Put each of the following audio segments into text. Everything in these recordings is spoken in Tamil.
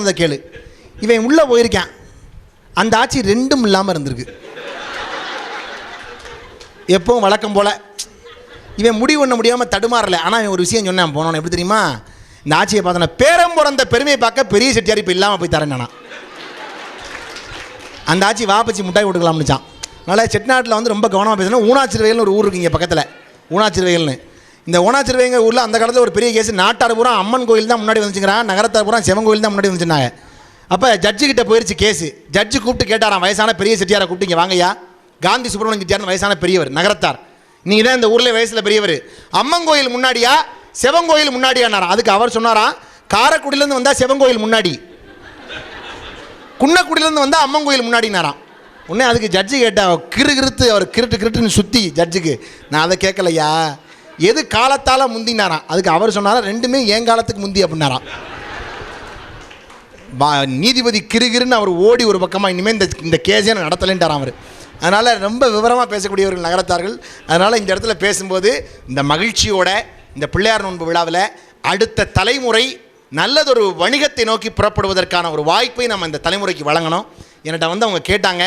நடந்ததை கேளு. இவன் உள்ளே போயிருக்கான், அந்த ஆட்சி ரெண்டும் இல்லாமல் இருந்திருக்கு. எப்பவும் வழக்கம் போல் இவன் முடிவு பண்ண முடியாமல் தடுமாறலை. ஆனால் இவன் ஒரு விஷயம் சொன்னான் போனோன்னு, எப்படி தெரியுமா? இந்த ஆட்சியை பார்த்தோன்னா பேரம் பிறந்த பெருமையை பார்க்க பெரிய செட்டியார் இப்போ இல்லாமல் போய் தரேன். அந்த ஆட்சி வாப்பச்சி முட்டாய் கொடுக்கலாம்னுச்சான். அதனால் செட்டிநாட்டில் வந்து ரொம்ப கவனமாக பேசணும். ஊனாச்சிறுவைகள்னு ஒரு ஊர் இருக்குது இங்கே பக்கத்தில், ஊனாச்சிறுவைகள்னு. இந்த ஊனாச்சிறுவைங்க ஊரில் அந்த காலத்தில் ஒரு பெரிய கேஸ், நாட்டார் பூரா அம்மன் கோயில் தான் முன்னாடி வந்துச்சுங்கிறான், நகரத்தார் பூரா சிவன் கோயில் தான் முன்னாடி வந்துச்சுனாங்க. அப்போ ஜட்ஜுக்கிட்ட போயிடுச்சு கேஸு. ஜட்ஜு கூப்பிட்டு கேட்டாராம், வயசான பெரிய செட்டியாரை கூப்பிட்டு இங்கே வாங்கய்யா, காந்தி சுப்பிரமணியம் செட்டியார்னு வயசான பெரியவர், நகரத்தார், நீங்கள் தான் இந்த ஊரில் வயசில் பெரியவர், அம்மன் கோயில் முன்னாடியா சிவன் கோயில் முன்னாடியானாராம். அதுக்கு அவர் சொன்னாராம், காரைக்குடியிலேருந்து வந்தால் சிவன் கோயில் முன்னாடி, குன்னக்குடியிலேருந்து வந்தால் அம்மன் கோயில் முன்னாடினாராம். உடனே அதுக்கு ஜட்ஜு கேட்டா, கிருத்து அவர் கிருட்டுன்னு சுற்றி ஜட்ஜுக்கு, நான் அதை கேட்கலையா, எது காலத்தால் முந்தினாராம். அதுக்கு அவர் சொன்னாரா, ரெண்டுமே என் காலத்துக்கு முந்தி அப்படின்னாராம். நீதிபதி கிருன்னு அவர் ஓடி ஒரு பக்கமாக, இனிமேல் இந்த கேஸே நடத்தலைன்ட்டாராம் அவர். அதனால் ரொம்ப விவரமாக பேசக்கூடியவர்கள் நகரத்தார்கள். அதனால் இந்த இடத்துல பேசும்போது இந்த மகிழ்ச்சியோட இந்த பிள்ளையார் நோன்பு விழாவில் அடுத்த தலைமுறை நல்லதொரு வணிகத்தை நோக்கி புறப்படுவதற்கான ஒரு வாய்ப்பை நம்ம இந்த தலைமுறைக்கு வழங்கணும். என்கிட்ட வந்து அவங்க கேட்டாங்க,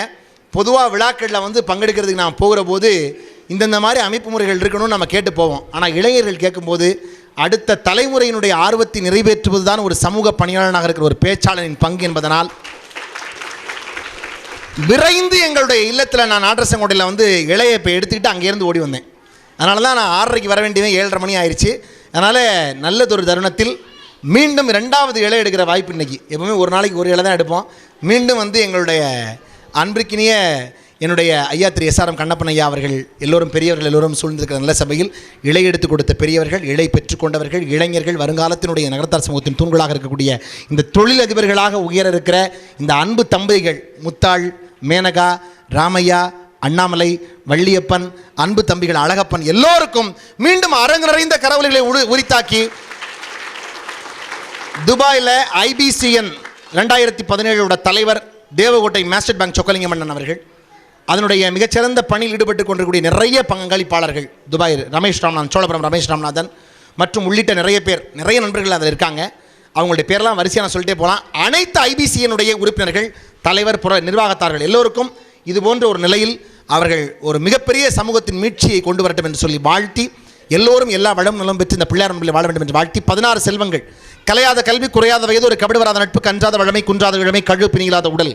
பொதுவாக விழாக்களில் வந்து பங்கெடுக்கிறதுக்கு நான் போகிற போது இந்தந்த மாதிரி அமைப்பு முறைகள் இருக்கணும்னு நம்ம கேட்டு போவோம். ஆனால் இளைஞர்கள் கேட்கும்போது அடுத்த தலைமுறையினுடைய ஆர்வத்தை நிறைவேற்றுவது தான் ஒரு சமூக பணியாளனாக இருக்கிற ஒரு பேச்சாளரின் பங்கு என்பதனால் விரைந்து எங்களுடைய இல்லத்தில் நான் நாட்டரசங்கோட்டையில் வந்து இலையை இப்போ எடுத்துக்கிட்டு அங்கேருந்து ஓடி வந்தேன். அதனால தான் நான் 6:30 வர வேண்டியவன் 7:30 மணி ஆயிடுச்சு. அதனால் நல்லதொரு தருணத்தில் மீண்டும் 2வது இலை எடுக்கிற வாய்ப்பு இன்றைக்கி. எப்பவுமே ஒரு நாளைக்கு ஒரு இலை தான் எடுப்போம். மீண்டும் வந்து எங்களுடைய அன்பிற்கினிய என்னுடைய ஐயா திரு SRM கண்ணப்பன் ஐயா அவர்கள், எல்லோரும் பெரியவர்கள் எல்லோரும் சூழ்ந்திருக்கிற நல்ல சபையில் இலை எடுத்து கொடுத்த பெரியவர்கள், இலை பெற்றுக்கொண்டவர்கள், இளைஞர்கள், வருங்காலத்தினுடைய நகரத்தார் சமூகத்தின் தூண்களாக இருக்கக்கூடிய இந்த தொழிலதிபர்களாக உயர இருக்கிற இந்த அன்பு தம்பதிகள் முத்தாள், மேனகா, ராமையா, அண்ணாமலை, வள்ளியப்பன், அன்பு தம்பிகள் அழகப்பன் எல்லோருக்கும் மீண்டும் அரங்கு நிறைந்த கரவொலிகளை உரித்தாக்கி துபாயில் IBCN 2017 தலைவர் தேவகோட்டை மாஸ்டர் பேங்க் சொக்கலிங்கம் அண்ணன் அவர்கள், அதனுடைய மிகச்சிறந்த பணியில் ஈடுபட்டு கொண்டிருக்கக்கூடிய நிறைய பங்களிப்பாளர்கள் துபாய் ரமேஷ் ராம்நாதன், சோழபுரம் ரமேஷ் ராம்நாதன் மற்றும் உள்ளிட்ட நிறைய பேர், நிறைய நண்பர்கள் அதில் இருக்காங்க. அவங்களுடைய பேரெல்லாம் வரிசையாக சொல்லிட்டே போகலாம். அனைத்து IBCN உறுப்பினர்கள், தலைவர், நிர்வாகத்தார்கள் எல்லோருக்கும் இது போன்ற ஒரு நிலையில் அவர்கள் ஒரு மிகப்பெரிய சமூகத்தின் மீட்சியை கொண்டு வரட்டும் என்று சொல்லி வாழ்த்தி, எல்லோரும் எல்லா வளம் நலம் பெற்று இந்த பிள்ளையார் நம்பில் வாழ வேண்டும் என்று வாழ்த்தி, 16 செல்வங்கள், கலையாத கல்வி, குறையாத வயது, ஒரு கபடு வராத நட்பு, கன்றாத வழமை, குன்றாத இழமை, கழு பிணிகளாத உடல்,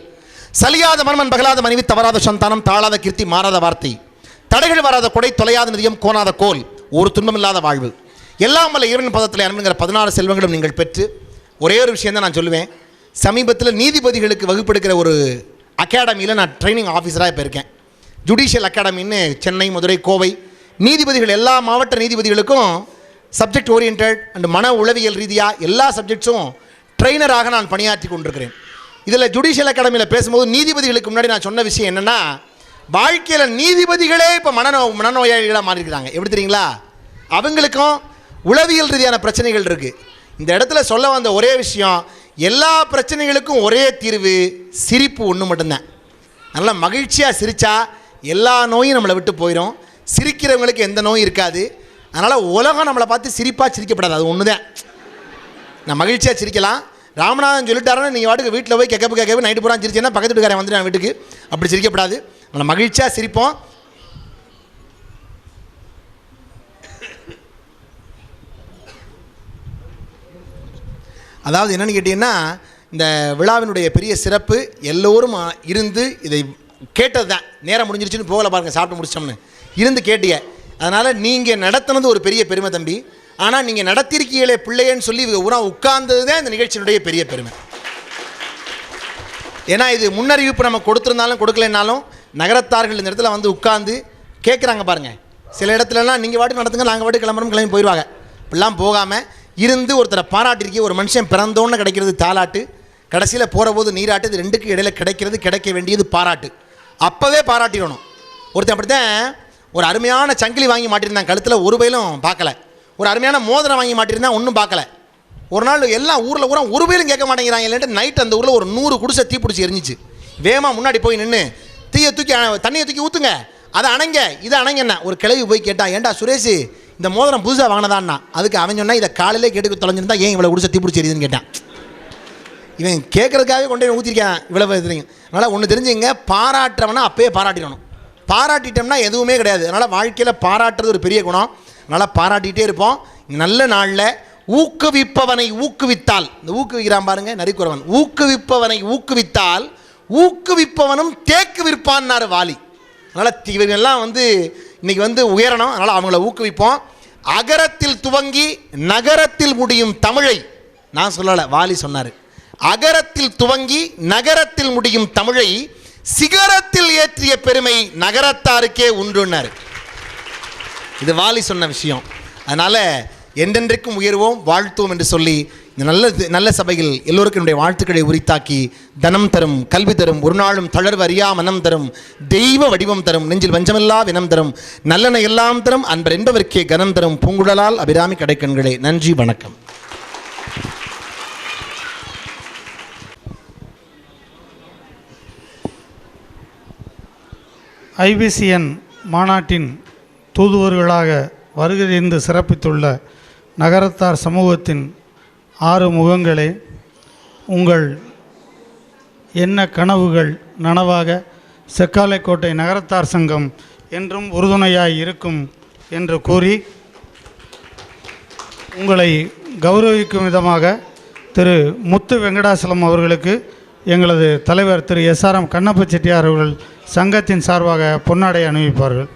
சலியாத மர்மன், பகலாத மனைவி, தவறாத சந்தானம், தாழாத கீர்த்தி, மாறாத வார்த்தை, தடைகள் வராத கொடை, தொலையாத நிதியம், கோணாத கோல், ஒரு துன்பமில்லாத வாழ்வு, எல்லாம் வல்ல இறைவன் பதத்தில் அனுப்புங்கிற 16 செல்வங்களும் நீங்கள் பெற்று, ஒரே ஒரு விஷயம் தான் நான் சொல்லுவேன். சமீபத்தில் நீதிபதிகளுக்கு வகுப்பெடுக்கிற ஒரு அகாடமியில் நான் ட்ரைனிங் ஆஃபீஸராக இப்போ இருக்கேன். ஜுடிஷியல் அகாடமின்னு சென்னை, மதுரை, கோவை நீதிபதிகள், எல்லா மாவட்ட நீதிபதிகளுக்கும் சப்ஜெக்ட் ஓரியன்ட் அண்ட் மன உளவியல் ரீதியாக எல்லா சப்ஜெக்ட்ஸும் ட்ரெயினராக நான் பணியாற்றி கொண்டிருக்கிறேன். இதில் ஜுடிஷியல் அகாடமியில் பேசும்போது நீதிபதிகளுக்கு முன்னாடி நான் சொன்ன விஷயம் என்னென்னா, வாழ்க்கையில் நீதிபதிகளே இப்போ மனநோயாளிகளாக மாறியிருக்கிறாங்க. எப்படி தெரியுங்களா? அவங்களுக்கும் உளவியல் ரீதியான பிரச்சனைகள் இருக்குது. இந்த இடத்துல சொல்ல வந்த ஒரே விஷயம், எல்லா பிரச்சனைகளுக்கும் ஒரே தீர்வு சிரிப்பு ஒன்று மட்டும்தான். நல்லா மகிழ்ச்சியாக சிரித்தா எல்லா நோயும் நம்மளை விட்டு போயிடும். சிரிக்கிறவங்களுக்கு எந்த நோயும் இருக்காது. அதனால் உலகம் நம்மளை பார்த்து சிரிப்பாக சிரிக்கப்படாது. அது ஒன்று தான். நான் மகிழ்ச்சியாக சிரிக்கலாம். ராமநாதன் சொல்லிட்டாருன்னா நீங்கள் வாட்டுக்கு வீட்டில் போய் கேட்க நைட்டு பூரா சிரிச்சேன்னா பக்கத்து வீட்டுக்காரன் வந்துட்டு நான் வீட்டுக்கு, அப்படி சிரிக்கப்படாது. நம்மளை மகிழ்ச்சியாக சிரிப்போம். அதாவது என்னென்னு கேட்டிங்கன்னா, இந்த விழாவினுடைய பெரிய சிறப்பு எல்லோரும் இருந்து இதை கேட்டது தான். நேரம் முடிஞ்சிருச்சுன்னு போகலை பாருங்கள், சாப்பிட்டு முடிச்சோம்னு இருந்து கேட்டீங்க. அதனால் நீங்கள் நடத்தினது ஒரு பெரிய பெருமை தம்பி. ஆனால் நீங்கள் நடத்திருக்கீங்களே பிள்ளையன்னு சொல்லி ஊரா உட்கார்ந்தது தான் இந்த நிகழ்ச்சியினுடைய பெரிய பெருமை. ஏன்னா இது முன்னறிவிப்பு நம்ம கொடுத்துருந்தாலும் கொடுக்கலைன்னாலும் நகரத்தார்கள் இந்த இடத்துல வந்து உட்கார்ந்து கேட்குறாங்க பாருங்கள். சில இடத்துலலாம் நீங்கள் வாட்டுக்கு நடத்துங்க, நாங்கள் வாட்டுக்கு கிளம்பி போயிடுவாங்க. இப்படிலாம் போகாமல் இருந்து ஒருத்தரை பாராட்டிருக்கே. ஒரு மனுஷன் பிறந்தோன்னு கிடைக்கிறது தாலாட்டு, கடைசியில் போகிற போது நீராட்டு. இது ரெண்டுக்கு இடையில கிடைக்க வேண்டியது பாராட்டு. அப்போவே பாராட்டிடணும். ஒருத்தர் அப்படித்தான் ஒரு அருமையான சங்கிலி வாங்கி மாட்டியிருந்தான், கழுத்தில் ஒரு பயிலும் பார்க்கல. ஒரு அருமையான மோதிரம் வாங்கி மாட்டியிருந்தான், ஒன்றும் பார்க்கல. ஒரு நாள் எல்லாம் ஊரில் பூரா ஒரு பயிலும் கேட்க மாட்டேங்கிறாங்க. இல்லைன்ட்டு நைட் அந்த ஊரில் ஒரு 100 குடிசை தீப்பிடிச்சி எரிஞ்சிச்சு. வேகமாக முன்னாடி போய் நின்று தண்ணியை தூக்கி ஊற்றுங்க, அதை அணைங்க, இதை அணைங்கண்ணா. ஒரு கிளவி போய் கேட்டான், ஏண்டா சுரேஷ் இந்த மோதிரம் புதுசாக வாங்கினதான்னா? அதுக்கு அவன் சொன்னா, இதை காலையிலே கேட்டு தொலைஞ்சிருந்தா ஏன் இவ்வளோ குடிசை தீப்பிடிச்சி எரியுதுன்னு கேட்டான். இவன் கேட்குறதுக்காகவே கொண்டு போய் ஊற்றிருக்கேன் இவ்வளோ தெரியும். அதனால் ஒன்று தெரிஞ்சுங்க, பாராட்டுறவனா அப்பயே பாராட்டிடணும். பாராட்டிட்டோம்னா எதுவுமே கிடையாது. அதனால் வாழ்க்கையில் பாராட்டுறது ஒரு பெரிய குணம். அதனால் பாராட்டிகிட்டே இருப்போம். நல்ல நாளில் ஊக்குவிப்பவனை ஊக்குவித்தால், இந்த ஊக்குவிக்கிறான் பாருங்க நரிக்குறவன், ஊக்குவிப்பவனை ஊக்குவித்தால் ஊக்குவிப்பவனும் தேக்கு விற்பான்னாரு வாலி. அதனால் இவங்கெல்லாம் இன்னைக்கு உயரணும். அதனால் அவங்கள ஊக்குவிப்போம். அகரத்தில் துவங்கி நகரத்தில் முடியும் தமிழை நான் சொல்லலை, வாலி சொன்னார். அகரத்தில் துவங்கி நகரத்தில் முடியும் தமிழை சிகரத்தில் ஏற்றிய பெருமை நகரத்தாருக்கே உண்டுன்னார். இது வாலி சொன்ன விஷயம். அதனால் என்றென்றைக்கும் உயர்வோம், வாழ்த்துவோம் என்று சொல்லி இந்த நல்ல சபையில் எல்லோருக்கும் என்னுடைய வாழ்த்துக்களை உரித்தாக்கி, தனம் தரும், கல்வி தரும், ஒரு நாளும் தளர்வு அறியா மனம் தரும், தெய்வ வடிவம் தரும், நெஞ்சில் வஞ்சமில்லா வினம் தரும், நல்லெண்ண எல்லாம் தரும், அன்பர் என்பவருக்கே கனம் தரும், பூங்குழலால் அபிராமி கடைக்கண்களே. நன்றி, வணக்கம். ஐபிசிஎன் மாநாட்டின் தூதுவர்களாக வருகிறந்து சிறப்பித்துள்ள நகரத்தார் சமூகத்தின் 6 முகங்களே, உங்கள் என்ன கனவுகள் நனவாக செக்காலைக்கோட்டை நகரத்தார் சங்கம் என்றும் உறுதுணையாய் இருக்கும் என்று கூறி, உங்களை கௌரவிக்கும் விதமாக திரு முத்து வெங்கடாசலம் அவர்களுக்கு எங்களது தலைவர் திரு SRM கண்ணப்ப செட்டியார் அவர்கள் சங்கத்தின் சார்பாக பொன்னாடை அணிவிப்பார்கள்.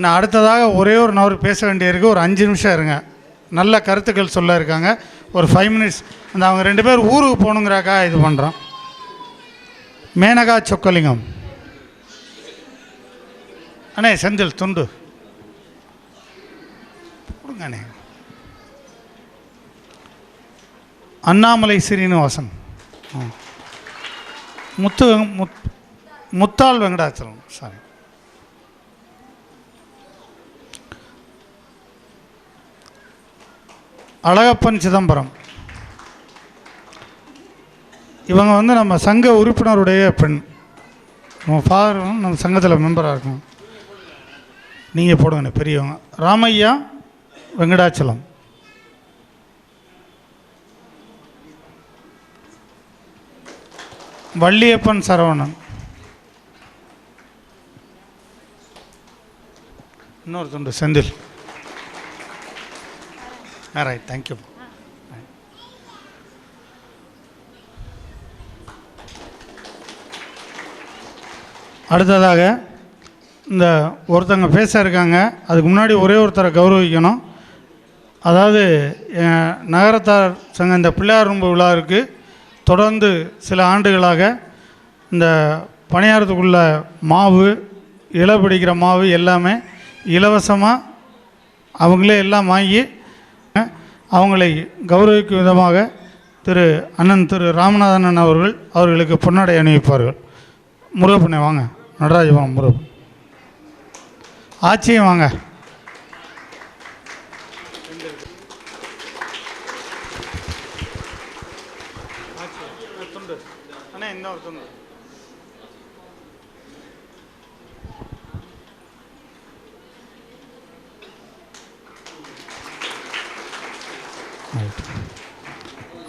நான் அடுத்ததாக ஒரே ஒரு நபர் பேச வேண்டியிருக்கு. ஒரு 5 நிமிஷம் இருங்க. நல்ல கருத்துக்கள் சொல்ல இருக்காங்க. ஒரு 5 மினிட்ஸ். அவங்க 2 பேர் ஊருக்கு போகணுங்கிறாக்கா இது பண்ணுறோம். மேனகா சொக்கலிங்கம் அண்ணே, செந்தில் துண்டு கொடுங்கண்ணே. அண்ணாமலை ஸ்ரீனிவாசன், முத்தாள் வெங்கடாச்சலம், சாரி, அழகப்பன் சிதம்பரம். இவங்க நம்ம சங்க உறுப்பினருடைய பெண். நம்ம ஃபாதரும் நம்ம சங்கத்தில் மெம்பராக இருக்கும். நீங்கள் போடுங்க பெரியவங்க. ராமையா வெங்கடாச்சலம், வள்ளியப்பன் சரவணன், இன்னொரு துண்டு செந்தில். Right, thank you. அடுத்ததாக இந்த ஒருத்தங்க பேச இருக்காங்க. அதுக்கு முன்னாடி ஒரே ஒருத்தரை கௌரவிக்கணும். அதாவது நகரத்தார் சங்கம் இந்த பிள்ளையார் நோன்பு விழாவிற்கு தொடர்ந்து சில ஆண்டுகளாக இந்த பணியாரத்துக்குள்ள மாவு, இலை பிடிக்கிற மாவு எல்லாமே இலவசமாக அவங்களே எல்லாம் வாங்கி அவங்களை கௌரவிக்கும் விதமாக திரு ராமநாதன் அவர்களுக்கு பொன்னாடை அணிவிப்பார்கள். முருகப்பண்ணே வாங்க, நடராஜ் வாங்க, முருகப்பன் ஆட்சியும் வாங்க. அண்ணே இன்னொரு துண்டு.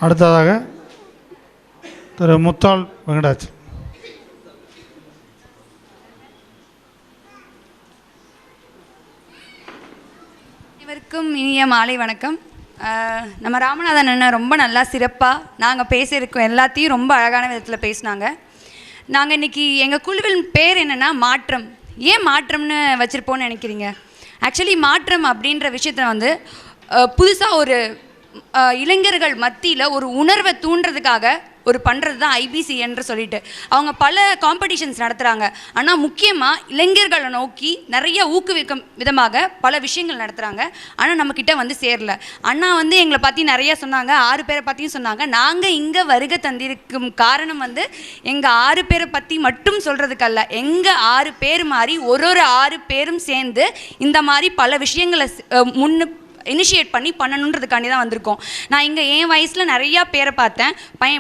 அடுத்ததாக திரு முத்தாள் வெங்கடாச்சலம். அனைவருக்கும் இனிய மாலை வணக்கம். நம்ம ராமநாதன் அண்ணன் ரொம்ப நல்லா சிறப்பாக நாங்கள் பேசியிருக்கோம் எல்லாத்தையும் ரொம்ப அழகான விதத்தில் பேசினாங்க. நாங்கள் இன்றைக்கி எங்கள் குழுவின் பேர் என்னென்னா மாற்றம். ஏன் மாற்றம்னு வச்சுருப்போன்னு நினைக்கிறீங்க? ஆக்சுவலி மாற்றம் அப்படின்ற விஷயத்தில் புதுசாக ஒரு இளைஞர்கள் மத்தியில் ஒரு உணர்வை தூண்டுறதுக்காக ஒரு பண்ணுறது தான் ஐபிசிஎன்னு சொல்லிட்டு அவங்க பல காம்படிஷன்ஸ் நடத்துகிறாங்க. ஆனால் முக்கியமாக இளைஞர்களை நோக்கி நிறைய ஊக்குவிக்கும் விதமாக பல விஷயங்கள் நடத்துகிறாங்க. ஆனால் நம்மக்கிட்ட சேரல. அண்ணா எங்களை பற்றி நிறைய சொன்னாங்க, 6 பேரை பற்றியும் சொன்னாங்க. நாங்கள் இங்கே வருகை தந்திருக்கும் காரணம் எங்கள் 6 பேரை பற்றி மட்டும் சொல்கிறதுக்கல்ல, எங்கள் 6 பேர் மாதிரி ஒரு 6 பேரும் சேர்ந்து இந்த மாதிரி பல விஷயங்களை இனிஷியேட் பண்ணி பண்ணணுன்றதுக்காண்டி தான் வந்திருக்கோம். நான் இங்கே என் வயசில் நிறையா பேரை பார்த்தேன்,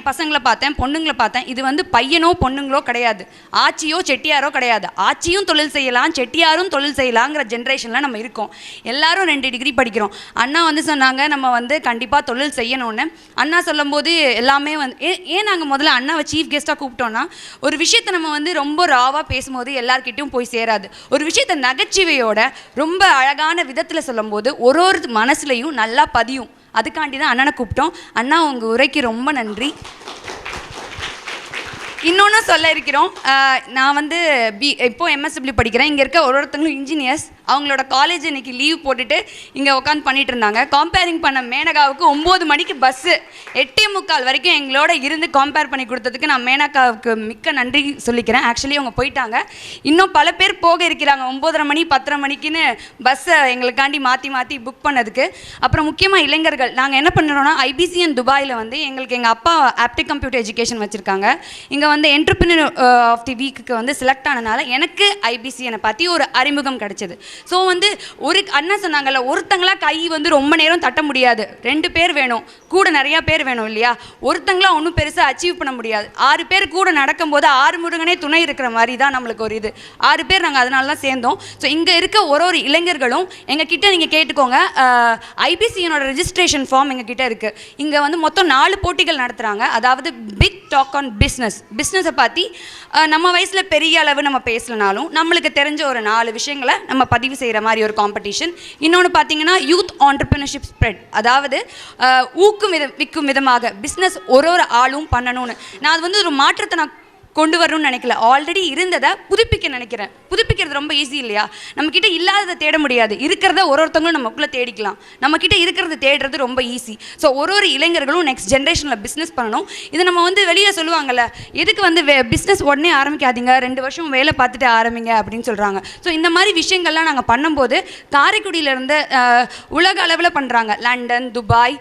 பசங்களை பார்த்தேன், பொண்ணுங்களை பார்த்தேன். இது வந்து பையனோ பொண்ணுங்களோ கிடையாது, ஆச்சியோ செட்டியாரோ கிடையாது. ஆச்சியும் தொழில் செய்யலாம், செட்டியாரும் தொழில் செய்யலாங்கிற ஜென்ரேஷனில் நம்ம இருக்கோம். எல்லாரும் 2 டிகிரி படிக்கிறோம். அண்ணா வந்து சொன்னாங்க நம்ம வந்து கண்டிப்பாக தொழில் செய்யணும்னு. அண்ணா சொல்லும்போது எல்லாமே வந்து ஏன் நாங்கள் முதல்ல அண்ணாவை சீஃப் கெஸ்ட்டாக கூப்பிட்டோன்னா, ஒரு விஷயத்தை நம்ம வந்து ரொம்ப ராவாக பேசும்போது எல்லார்கிட்டையும் போய் சேராது. ஒரு விஷயத்தை நகைச்சுவையோட ரொம்ப அழகான விதத்தில் சொல்லும்போது ஒரு மனசுலையும் நல்லா பதியும். அதுக்காண்டி தான் அண்ணனை கூப்பிட்டோம். அண்ணா உங்கள் உரைக்கு ரொம்ப நன்றி. இன்னொன்று சொல்ல இருக்கிறோம், நான் வந்து இப்போ MSW படிக்கிறேன். இங்கே இருக்க ஒருத்தங்களும் இன்ஜினியர்ஸ். அவங்களோட காலேஜ் இன்றைக்கி லீவ் போட்டுட்டு இங்கே உட்காந்து பண்ணிகிட்டு இருந்தாங்க. கம்பேரிங் பண்ண மேனகாவுக்கு 9 மணிக்கு பஸ்ஸு, 8:45 வரைக்கும் எங்களோட இருந்து கம்பேர் பண்ணி கொடுத்ததுக்கு நான் மேனகாவுக்கு மிக்க நன்றி சொல்லிக்கிறேன். ஆக்சுவலி அவங்க போயிட்டாங்க. இன்னும் பல பேர் போக இருக்கிறாங்க. 9:30 மணி 10:30 மணிக்குன்னு பஸ்ஸை எங்களுக்காண்டி மாற்றி புக் பண்ணதுக்கு. அப்புறம் முக்கியமாக இளைஞர்கள் நாங்கள் என்ன பண்ணுறோன்னா, IBCN துபாயில் வந்து எங்கள் அப்பா ஆப்டிக் கம்ப்யூட்டர் எஜுகேஷன் வச்சுருக்காங்க. இங்கே வந்து என்டர்பிரினர் ஆஃப் தி வீக்குக்கு வந்து செலக்ட் ஆனனால எனக்கு IBCN பற்றி ஒரு அறிமுகம் கிடைச்சது. ஸோ வந்து ஒரு அண்ணா சொன்னாங்கல்ல, ஒருத்தங்களா கை வந்து ரொம்ப நேரம் தட்ட முடியாது, 2 பேர் வேணும், கூட நிறையா பேர் வேணும் இல்லையா? ஒருத்தங்களா ஒன்றும் பெருசாக அச்சீவ் பண்ண முடியாது. 6 பேர் கூட நடக்கும்போது 6 முருகனே துணை இருக்கிற மாதிரி தான் நம்மளுக்கு ஒரு இது. 6 பேர் நாங்கள் அதனால தான் சேர்ந்தோம். ஸோ இங்கே இருக்க ஒரு இளைஞர்களும் எங்கள் கிட்டே நீங்கள் கேட்டுக்கோங்க, IBCN ரெஜிஸ்ட்ரேஷன் ஃபார்ம் எங்கள் கிட்டே இருக்குது. இங்கே வந்து மொத்தம் 4 போட்டிகள் நடத்துகிறாங்க. அதாவது பிக் டாக் ஆன் பிஸ்னஸை பற்றி நம்ம வயசில் பெரிய அளவு நம்ம பேசலனாலும் நம்மளுக்கு தெரிஞ்ச ஒரு 4 விஷயங்களை நம்ம பதிவு செய்கிற மாதிரி ஒரு காம்படிஷன். இன்னொன்று பார்த்தீங்கன்னா யூத் ஆண்டர்பிரினர்ஷிப் ஸ்ப்ரெட், அதாவது விற்கும் விதமாக பிஸ்னஸ் ஒரு ஆளும் பண்ணணும்னு. நான் அது வந்து ஒரு மாற்றத்தை நான் கொண்டு வரணும்னு நினைக்கல, ஆல்ரெடி இருந்ததை புதுப்பிக்க நினைக்கிறேன். புதுப்பிக்கிறது ரொம்ப ஈஸி இல்லையா? நம்மக்கிட்ட இல்லாததை தேட முடியாது, இருக்கிறத ஒருத்தவங்களும் நமக்குள்ளே தேடிக்கலாம். நம்மக்கிட்ட இருக்கிறத தேடுறது ரொம்ப ஈஸி. ஸோ ஒரு இளைஞர்களும் நெக்ஸ்ட் ஜென்ரேஷனில் பிஸ்னஸ் பண்ணணும். இது நம்ம வந்து வெளியே சொல்லுவாங்கள்ல, எதுக்கு வந்து பிஸ்னஸ் உடனே ஆரம்பிக்காதீங்க, 2 வருஷம் வேலை பார்த்துட்டு ஆரம்பிங்க அப்படின்னு சொல்கிறாங்க. ஸோ இந்த மாதிரி விஷயங்கள்லாம் நாங்கள் பண்ணும்போது காரைக்குடியிலேருந்து உலக அளவில் பண்ணுறாங்க, லண்டன், துபாய்,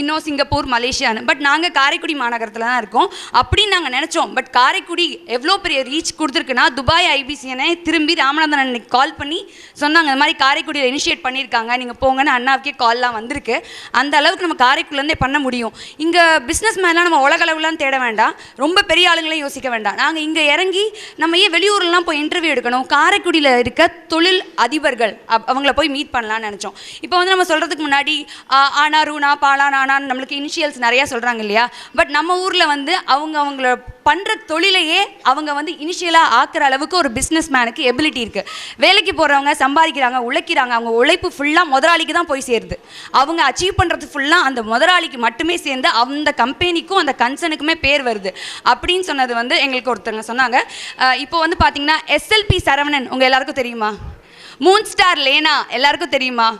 இன்னும் சிங்கப்பூர், மலேசியான்னு. பட் நாங்கள் காரைக்குடி மாநகரத்தில் தான் இருக்கோம் அப்படின்னு நாங்கள் நினச்சோம். பட் காரைக்குடி எவ்வளோ பெரிய ரீச் கொடுத்துருக்குன்னா, துபாய் IBCN திரும்பி ராமநாதன் அன்னைக்கு கால் பண்ணி சொன்னாங்க, இந்த மாதிரி காரைக்குடியில் இனிஷியேட் பண்ணியிருக்காங்க, நீங்கள் போங்கன்னு. அண்ணாவுக்கே கால்லாம் வந்திருக்கு. அந்த அளவுக்கு நம்ம காரைக்குடிலேருந்தே பண்ண முடியும். இங்கே பிஸ்னஸ் மேன்லாம் நம்ம உலக அளவுலாம் தேட வேண்டாம், ரொம்ப பெரிய ஆளுங்களையும் யோசிக்க வேண்டாம். நாங்கள் இங்கே இறங்கி நம்ம ஏன் வெளியூர்லாம் போய் இன்டர்வியூ எடுக்கணும்? காரைக்குடியில் இருக்க தொழில் அதிபர்கள் அவங்கள போய் மீட் பண்ணலான்னு நினச்சோம். இப்போ வந்து நம்ம சொல்கிறதுக்கு முன்னாடி ஆனா, ரூனா, பாலா, நானான்னு நம்மளுக்கு இனிஷியல்ஸ் நிறையா சொல்கிறாங்க இல்லையா? பட் நம்ம ஊரில் வந்து அவங்கள பண்ணுற தொழிலையே அவங்க வந்து இனிஷியலாக ஆக்குற அளவுக்கு ஒரு பிஸ்னஸ் மேனுக்கு எபிலிட்டி இருக்குது. வேலைக்கு போகிறவங்க சம்பாதிக்கிறாங்க, உழைக்கிறாங்க, அவங்க உழைப்பு ஃபுல்லாக முதலாளிக்கு தான் போய் சேருது. அவங்க அச்சீவ் பண்ணுறது ஃபுல்லாக அந்த முதலாளிக்கு மட்டுமே சேர்ந்து அந்த கம்பெனிக்கும் அந்த கன்சர்னுக்குமே பேர் வருது அப்படின்னு சொன்னது வந்து எங்களுக்கு ஒருத்தவங்க சொன்னாங்க. இப்போ வந்து பார்த்தீங்கன்னா SLP சரவணன் உங்கள் எல்லாருக்கும் தெரியுமா? மூன் ஸ்டார் லேனா எல்லாருக்கும் தெரியுமா?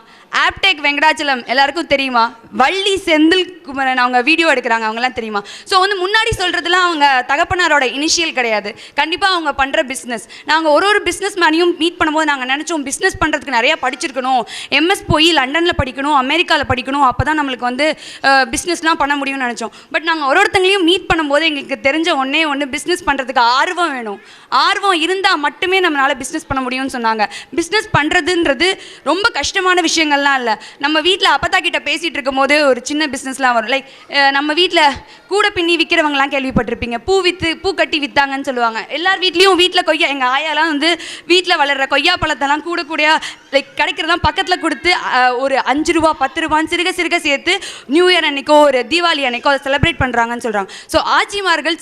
ஆப்டெக் வெங்கடாச்சலம் எல்லாருக்கும் தெரியுமா? வள்ளி செந்தில் குமரன் அவங்க வீடியோ எடுக்கிறாங்க, அவங்களாம் தெரியுமா? ஸோ வந்து முன்னாடி சொல்கிறதுலாம் அவங்க தகப்பனாரோட இனிஷியல் கிடையாது, கண்டிப்பாக அவங்க பண்ணுற பிஸ்னஸ். நாங்கள் ஒரு பிஸ்னஸ் மேனையும் மீட் பண்ணும்போது நாங்கள் நினச்சோம், பிஸ்னஸ் பண்ணுறதுக்கு நிறையா படிச்சிருக்கணும், MS போய் லண்டனில் படிக்கணும், அமெரிக்காவில் படிக்கணும், அப்போ தான் நம்மளுக்கு வந்து பிஸ்னஸ்லாம் பண்ண முடியும்னு நினச்சோம். பட் நாங்கள் ஒருத்தங்களையும் மீட் பண்ணும்போது எங்களுக்கு தெரிஞ்ச ஒன்று பிஸ்னஸ் பண்ணுறதுக்கு ஆர்வம் வேணும். ஆர்வம் இருந்தால் மட்டுமே நம்மளால் பிஸ்னஸ் பண்ண முடியும்னு சொன்னாங்க. பிஸ்னஸ் பண்ணுறதுன்றது ரொம்ப கஷ்டமான விஷயங்கள் இல்லை. நம்ம வீட்டில் அப்பத்தா கிட்ட பேசிகிட்டு இருக்கும் போது ஒரு சின்ன பிஸ்னஸ்லாம் வரும். லைக் நம்ம வீட்டில் கூட பின்னி விற்கிறவங்களாம் கேள்விப்பட்டிருப்பீங்க, பூ கட்டி விற்றாங்கன்னு சொல்லுவாங்க. எல்லார் வீட்டில் கொய்யா, எங்கள் ஆயாலாம் வந்து வீட்டில் வளர்கிற கொய்யா பழத்தெல்லாம் கூடையா லைக் கிடைக்கிறதெல்லாம் பக்கத்தில் கொடுத்து ஒரு 5 ரூபா 10 ரூபான்னு சிறுக சேர்த்து நியூ இயர் அன்னைக்கோ ஒரு தீபாவளி அன்னைக்கோ அதை செலிப்ரேட் பண்ணுறாங்கன்னு சொல்கிறாங்க. ஸோ ஆட்சிமார்கள்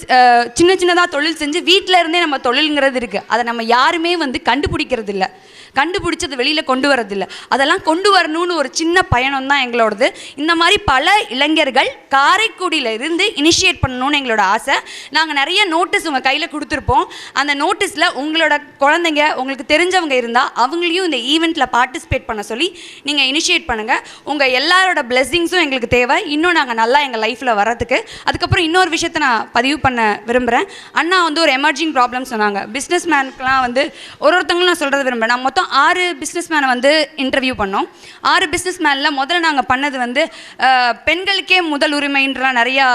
சின்னதாக தொழில் செஞ்சு வீட்டில் இருந்தே நம்ம தொழில்ங்கிறது இருக்குது, அதை நம்ம யாருமே வந்து கண்டுபிடிக்கிறது இல்லை, கண்டுபிடிச்சது வெளியில் கொண்டு வரதில்லை. அதெல்லாம் கொண்டு வரணும்னு ஒரு சின்ன பயணம் தான் எங்களோடது. இந்த மாதிரி பல இளைஞர்கள் காரைக்குடியில் இருந்து இனிஷியேட் பண்ணணும்னு எங்களோட ஆசை. நாங்கள் நிறைய நோட்டீஸ் உங்கள் கையில் கொடுத்துருப்போம். அந்த நோட்டீஸில் உங்களோட குழந்தைங்க உங்களுக்கு தெரிஞ்சவங்க இருந்தால் அவங்களையும் இந்த ஈவெண்ட்டில் பார்ட்டிசிபேட் பண்ண சொல்லி நீங்கள் இனிஷியேட் பண்ணுங்கள். உங்கள் எல்லாரோட பிளெஸிங்ஸும் எங்களுக்கு தேவை, இன்னும் நாங்கள் நல்லா எங்கள் லைஃப்பில் வரதுக்கு. அதுக்கப்புறம் இன்னொரு விஷயத்தை நான் பதிவு பண்ண விரும்புகிறேன். அண்ணா வந்து ஒரு எமர்ஜிங் ப்ராப்ளம் சொன்னாங்க. பிஸ்னஸ் மேனுக்குலாம் வந்து ஒருத்தங்களும் நான் சொல்கிறது விரும்புகிறேன். நான் மொத்தம் 6 பிஸ்னஸ் மேனை வந்து இன்டர்வியூ பண்ணோம். 6 பிஸ்னஸ் மேனில் முதல்ல நாங்கள் பண்ணது வந்து பெண்களுக்கே முதல் உரிமைன்றலாம் நிறையா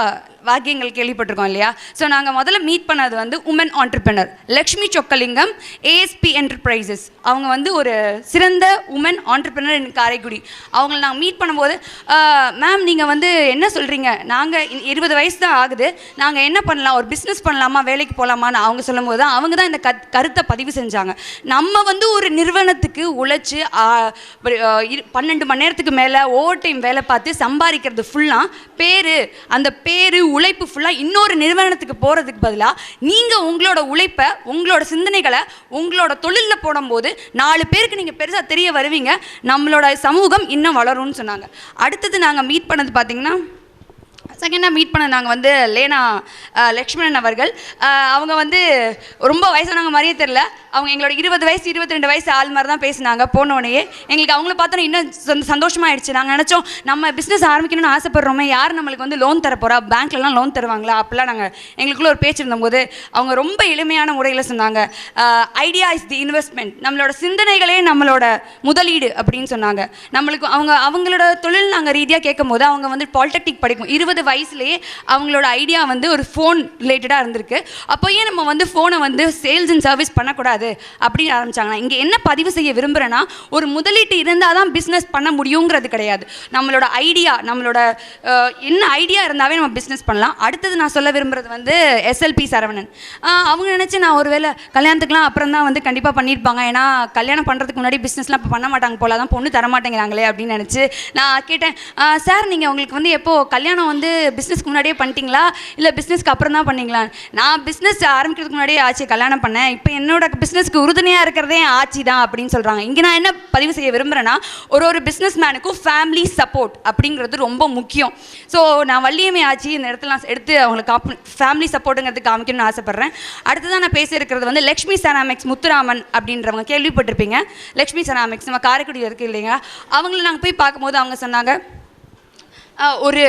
வாக்கியங்கள் கேள்விப்பட்டிருக்கோம் இல்லையா? ஸோ நாங்கள் முதல்ல மீட் பண்ணது வந்து woman entrepreneur Lakshmi Chockalingam, ASP enterprises. அவங்க வந்து ஒரு சிறந்த உமன் ஆண்டர்பிரினர் இன் காரைக்குடி. அவங்கள நாங்கள் மீட் பண்ணும்போது, மேம் நீங்கள் வந்து என்ன சொல்கிறீங்க, நாங்கள் 20 வயசு தான் ஆகுது, நாங்கள் என்ன பண்ணலாம், ஒரு பிஸ்னஸ் பண்ணலாமா, வேலைக்கு போகலாமான்னு அவங்க சொல்லும்போது தான் அவங்க தான் இந்த கருத்தை பதிவு செஞ்சாங்க. நம்ம வந்து ஒரு நிறுவனத்துக்கு உழைச்சி 12 மணி நேரத்துக்கு மேலே ஓவர் டைம் வேலை பார்த்து சம்பாதிக்கிறது ஃபுல்லாக அந்த பேரு உழைப்பு ஃபுல்லாக இன்னொரு நிறுவனத்துக்கு போகிறதுக்கு பதிலாக நீங்கள் உங்களோட உழைப்பை, உங்களோட சிந்தனைகளை உங்களோட தொழிலில் போடும்போது 4 பேருக்கு நீங்கள் பெருசாக தெரிய வருவீங்க, நம்மளோட சமூகம் இன்னும் வளரும்னு சொன்னாங்க. அடுத்தது நாங்கள் மீட் பண்ணது பார்த்திங்கன்னா, செகண்டாக மீட் பண்ண நாங்கள் வந்து லேனா லக்ஷ்மணன் அவர்கள். அவங்க வந்து ரொம்ப வயசானவங்க மாதிரியே தெரில. அவங்க எங்களோட 20 வயசு 22 வயசு ஆள் மாதிரி தான் பேசினாங்க. போனோடனே எங்களுக்கு அவங்கள பார்த்தோன்னா இன்னும் சந்தோஷமாகிடுச்சு. நாங்கள் நினச்சோம் நம்ம பிஸ்னஸ் ஆரம்பிக்கணும்னு ஆசைப்படுறோமே, யார் நம்மளுக்கு வந்து லோன் தர போகிறா, பேங்க்லலாம் லோன் தருவாங்களா, அப்படிலாம் நாங்கள் எங்களுக்குள்ளே ஒரு பேச்சு இருந்தபோது அவங்க ரொம்ப எளிமையான முறையில் சொன்னாங்க, ஐடியா இஸ் தி இன்வெஸ்ட்மெண்ட், நம்மளோட சிந்தனைகளே நம்மளோட முதலீடு அப்படின்னு சொன்னாங்க. நம்மளுக்கு அவங்களோட தொழில் நாங்கள் ரீதியாக கேட்கும் போது அவங்க வந்து பாலிடெக்னிக் படிக்கும் 20 வயசுலேயே அவங்களோட ஐடியா வந்து ஒரு ஃபோன் ரிலேட்டடாக இருந்திருக்கு. அப்போ ஏன் நம்ம வந்து ஃபோனை வந்து சேல்ஸ் அண்ட் சர்வீஸ் பண்ணக்கூடாது அப்படின்னு ஆரம்பிச்சாங்கன்னா, இங்கே என்ன பதிவு செய்ய விரும்புகிறேன்னா, ஒரு முதலீட்டு இருந்தால் தான் பிஸ்னஸ் பண்ண முடியுங்கிறது கிடையாது. நம்மளோட ஐடியா, நம்மளோட என்ன ஐடியா இருந்தாவே நம்ம பிஸ்னஸ் பண்ணலாம். அடுத்தது நான் சொல்ல விரும்புகிறது வந்து எஸ்எல்பி சரவணன். அவங்க நினச்சி நான் ஒரு வேளை கல்யாணத்துக்குலாம் அப்புறம் தான் வந்து கண்டிப்பாக பண்ணியிருப்பாங்க, ஏன்னா கல்யாணம் பண்ணுறதுக்கு முன்னாடி பிஸ்னஸ்லாம் இப்போ பண்ண மாட்டாங்க போல, தான் பொண்ணு தர மாட்டேங்கிறாங்களே அப்படின்னு நினச்சி நான் கேட்டேன், சார் நீங்கள் உங்களுக்கு வந்து எப்போ கல்யாணம் வந்து பிஸ்னஸ்க்கு முன்னாடியே பண்ணிட்டீங்களா இல்லை பிஸ்னஸ்க்கு அப்புறம் தான் பண்ணீங்களா? நான் பிஸ்னஸ் ஆரம்பிக்கிறதுக்கு முன்னாடியே ஆச்சு கல்யாணம் பண்ணேன், இப்போ என்னோட பிஸ்னஸ்க்கு உறுதுணையாக இருக்கிறதே ஆட்சி தான் அப்படின்னு சொல்கிறாங்க. இங்கே நான் என்ன பதிவு செய்ய விரும்புகிறேன்னா, ஒரு பிஸ்னஸ் மேனுக்கும் ஃபேமிலி சப்போர்ட் அப்படிங்கிறது ரொம்ப முக்கியம். ஸோ நான் வள்ளியம்மை ஆட்சி இந்த இடத்துல எடுத்து அவங்களுக்கு ஃபேமிலி சப்போர்ட்டுங்கிறது காமிக்கணும்னு ஆசைப்பட்றேன். அடுத்ததான் நான் பேச இருக்கிறது வந்து லக்ஷ்மி செராமிக்ஸ் முத்துராமன் அப்படின்றவங்க, கேள்விப்பட்டிருப்பீங்க. லக்ஷ்மி செராமிக்ஸ் நம்ம காரைக்குடியில் இருக்குது இல்லைங்க. அவங்கள நாங்கள் போய் பார்க்கும்போது அவங்க சொன்னாங்க, ஒரு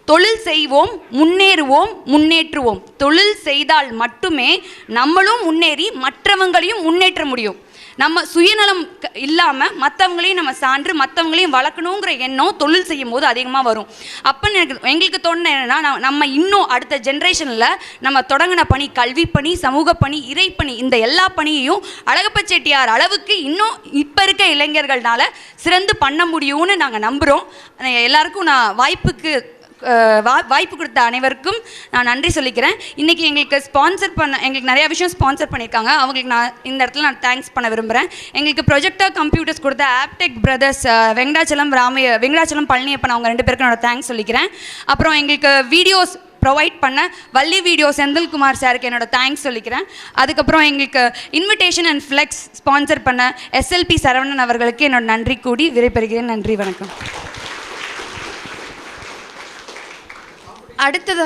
தொழில் செய்வோம், முன்னேறுவோம், முன்னேற்றுவோம். தொழில் செய்தால் மட்டுமே நம்மளும் முன்னேறி மற்றவங்களையும் முன்னேற்ற முடியும். நம்ம சுயநலம் இல்லாமல் மற்றவங்களையும் நம்ம சான்று மற்றவங்களையும் வளர்க்கணுங்கிற எண்ணம் தொழில் செய்யும் போது அதிகமாக வரும். அப்போ எங்களுக்கு தோணுன என்னென்னா, நம்ம இன்னும் அடுத்த ஜென்ரேஷனில் நம்ம தொடங்கின பணி, கல்வி பணி, சமூக பணி, இறைப்பணி, இந்த எல்லா பணியையும் அழகப்ப செட்டியார் அளவுக்கு இன்னும் இப்போ இருக்க இளைஞர்கள்னால சிறந்து பண்ண முடியும்னு நாங்கள் நம்புகிறோம். எல்லாருக்கும் நான் வாய்ப்பு கொடுத்த அனைவருக்கும் நான் நன்றி சொல்லிக்கிறேன். இன்றைக்கி எங்களுக்கு நிறையா விஷயம் ஸ்பான்சர் பண்ணியிருக்காங்க. அவங்களுக்கு நான் இந்த இடத்துல நான் தேங்க்ஸ் பண்ண விரும்புகிறேன். எங்களுக்கு ப்ரொஜெக்டர் கம்ப்யூட்டர்ஸ் கொடுத்த ஆப்டெக் பிரதர்ஸ் வெங்கடாச்சலம் பழனியப்பன், அவங்க 2 பேருக்கும் நான் தேங்க்ஸ் சொல்லிக்கிறேன். அப்புறம் எங்களுக்கு வீடியோஸ் ப்ரொவைட் பண்ண வள்ளி வீடியோ செந்தில்குமார் சாருக்கு என்னோட தேங்க்ஸ் சொல்லிக்கிறேன். அதுக்கப்புறம் எங்களுக்கு இன்விடேஷன் அண்ட் ஃப்ளெக்ஸ் ஸ்பான்சர் பண்ண எஸ்எல்பி சரவணன் அவர்களுக்கு என்னோட நன்றி கூடி விடைபெறுகிறேன். நன்றி, வணக்கம். அடுத்தது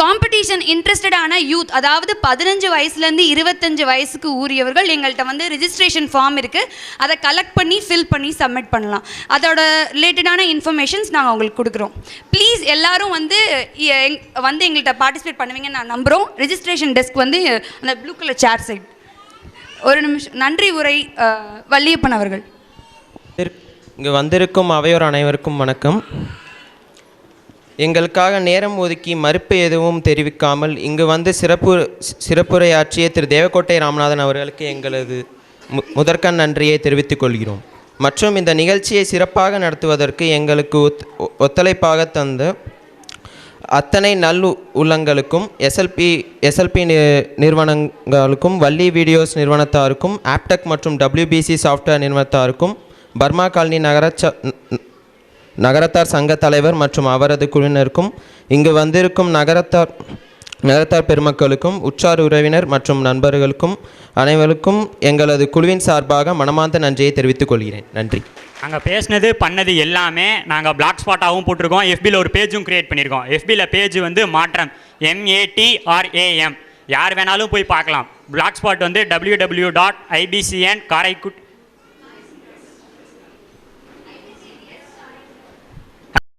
காம்படிஷன் இன்ட்ரெஸ்டடான யூத், அதாவது 15 வயசுலேருந்து 25 வயசுக்கு ஊறியவர்கள் எங்கள்கிட்ட வந்து ரிஜிஸ்ட்ரேஷன் ஃபார்ம் இருக்குது, அதை கலெக்ட் பண்ணி ஃபில் பண்ணி சப்மிட் பண்ணலாம். அதோட ரிலேட்டடான இன்ஃபர்மேஷன்ஸ் நாங்கள் உங்களுக்கு கொடுக்குறோம். ப்ளீஸ் எல்லோரும் வந்து எங்கள்கிட்ட பார்ட்டிசிபேட் பண்ணுவீங்கன்னு நான் நம்புகிறோம். ரிஜிஸ்ட்ரேஷன் டெஸ்க் வந்து அந்த ப்ளூ கலர் சேர் சைட். ஒரு நிமிஷம். நன்றி உரை வள்ளியப்பன் அவர்கள். இங்கு வந்திருக்கும் அவையோர் அனைவருக்கும் வணக்கம். எங்களுக்காக நேரம் ஒதுக்கி மறுப்பு எதுவும் தெரிவிக்காமல் இங்கு வந்து சிறப்புரையாற்றிய திரு தேவக்கோட்டை ராமநாதன் அவர்களுக்கு எங்களது முதற்கண் நன்றியை தெரிவித்துக் கொள்கிறோம். மற்றும் இந்த நிகழ்ச்சியை சிறப்பாக நடத்துவதற்கு எங்களுக்கு ஒத்துழைப்பாக தந்த அத்தனை உள்ளங்களுக்கும் எஸ்எல்பி நிறுவனங்களுக்கும், வள்ளி வீடியோஸ் நிறுவனத்தாருக்கும், ஆப்டெக் மற்றும் WBC சாஃப்ட்வேர் நிறுவனத்தாருக்கும், பர்மா காலனி நகரத்தார் சங்க தலைவர் மற்றும் அவரது குழுவினருக்கும், இங்கு வந்திருக்கும் நகரத்தார் பெருமக்களுக்கும், உற்றார் உறவினர் மற்றும் நண்பர்களுக்கும் அனைவருக்கும் எங்களது குழுவின் சார்பாக மனமார்ந்த நன்றியை தெரிவித்துக் கொள்கிறேன். நன்றி. நாங்கள் பேசினது பண்ணது எல்லாமே நாங்கள் பிளாக் ஸ்பாட்டாகவும் போட்டிருக்கோம். FBயில் ஒரு பேஜும் க்ரியேட் பண்ணியிருக்கோம். FBயில் பேஜ் வந்து மாற்றம் MATRAM, யார் வேணாலும் போய் பார்க்கலாம். பிளாக் ஸ்பாட் வந்து www.ibcnkaaraikudi